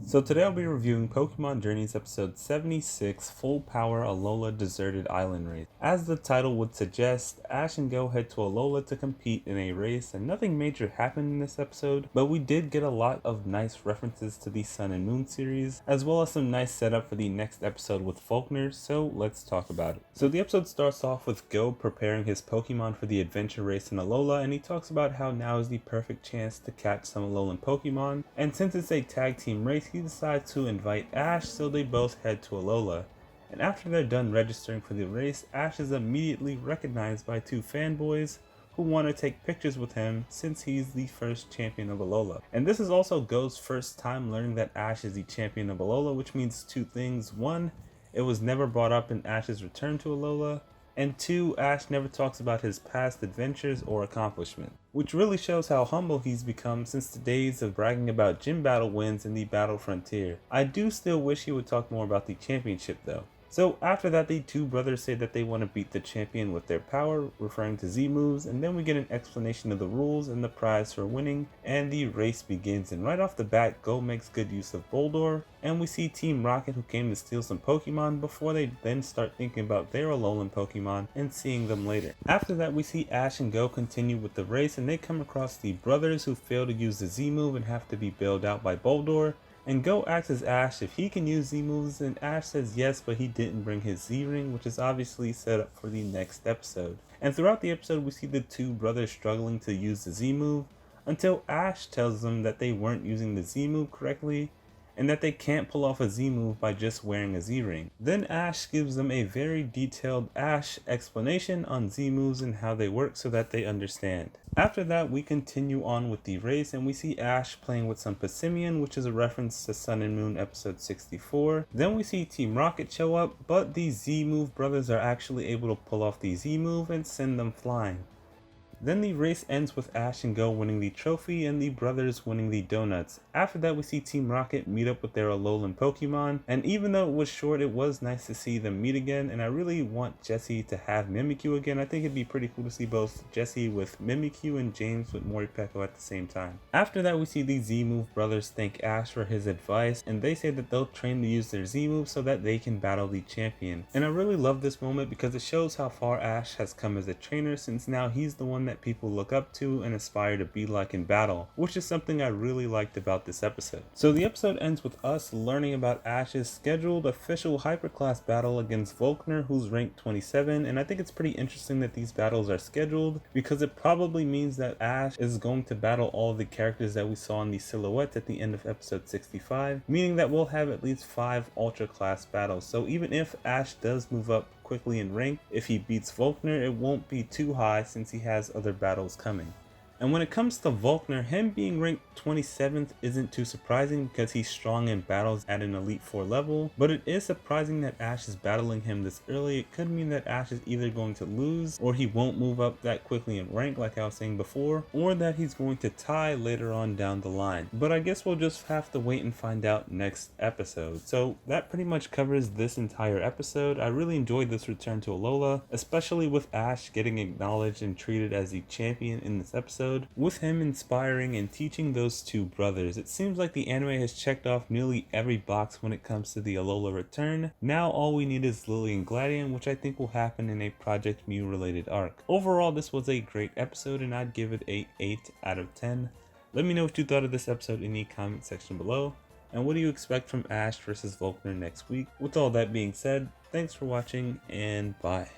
So today I'll be reviewing Pokemon Journeys episode 76, Full Power Alola Deserted Island Race. As the title would suggest, Ash and Go head to Alola to compete in a race, and nothing major happened in this episode, but we did get a lot of nice references to the Sun and Moon series, as well as some nice setup for the next episode with Falkner, so let's talk about it. So the episode starts off with Go preparing his Pokemon for the adventure race in Alola, and he talks about how now is the perfect chance to catch some Alolan Pokemon, and since it's a tag team race, he decides to invite Ash, so they both head to Alola. And after they're done registering for the race, Ash is immediately recognized by two fanboys who want to take pictures with him since he's the first champion of Alola. And this is also Go's first time learning that Ash is the champion of Alola, which means two things. One, it was never brought up in Ash's return to Alola, and two, Ash never talks about his past adventures or accomplishment, which really shows how humble he's become since the days of bragging about gym battle wins in the Battle Frontier. I do still wish he would talk more about the championship though. So after that, the two brothers say that they want to beat the champion with their power, referring to Z moves, and then we get an explanation of the rules and the prize for winning, and the race begins. And right off the bat, Go makes good use of Boldore, and we see Team Rocket, who came to steal some Pokemon before they then start thinking about their Alolan Pokemon and seeing them later. After that, we see Ash and Go continue with the race, and they come across the brothers who fail to use the Z move and have to be bailed out by Boldore. And Go asks Ash if he can use Z moves, and Ash says yes, but he didn't bring his Z ring, which is obviously set up for the next episode. And throughout the episode, we see the two brothers struggling to use the Z move until Ash tells them that they weren't using the Z move correctly and that they can't pull off a Z move by just wearing a Z ring. Then Ash gives them a very detailed Ash explanation on Z moves and how they work so that they understand. After that, we continue on with the race, and we see Ash playing with some Passimian, which is a reference to Sun and Moon episode 64. Then we see Team Rocket show up, but the Z move brothers are actually able to pull off the Z move and send them flying. Then the race ends with Ash and Go winning the trophy and the brothers winning the donuts. After that, we see Team Rocket meet up with their Alolan Pokemon, and even though it was short, it was nice to see them meet again, and I really want Jessie to have Mimikyu again. I think it'd be pretty cool to see both Jessie with Mimikyu and James with Morpeko at the same time. After that, we see the Z-Move brothers thank Ash for his advice, and they say that they'll train to use their Z-Move so that they can battle the champion. And I really love this moment because it shows how far Ash has come as a trainer, since now he's the one that people look up to and aspire to be like in battle, which is something I really liked about this episode. So the episode ends with us learning about Ash's scheduled official hyperclass battle against Volkner, who's ranked 27, and I think it's pretty interesting that these battles are scheduled because it probably means that Ash is going to battle all of the characters that we saw in the silhouettes at the end of episode 65, meaning that we'll have at least 5 ultra class battles. So even if Ash does move up quickly in rank, if he beats Volkner, it won't be too high since he has other battles coming. And when it comes to Volkner, him being ranked 27th isn't too surprising because he's strong in battles at an Elite 4 level, but it is surprising that Ash is battling him this early. It could mean that Ash is either going to lose, or he won't move up that quickly in rank like I was saying before, or that he's going to tie later on down the line. But I guess we'll just have to wait and find out next episode. So that pretty much covers this entire episode. I really enjoyed this return to Alola, especially with Ash getting acknowledged and treated as the champion in this episode, with him inspiring and teaching those two brothers. It seems like the anime has checked off nearly every box when it comes to the Alola return. Now all we need is Lily and Gladion, which I think will happen in a Project Mew related arc. Overall, this was a great episode and I'd give it a 8 out of 10. Let me know what you thought of this episode in the comment section below, and what do you expect from Ash versus Volkner next week. With all that being said, thanks for watching and bye.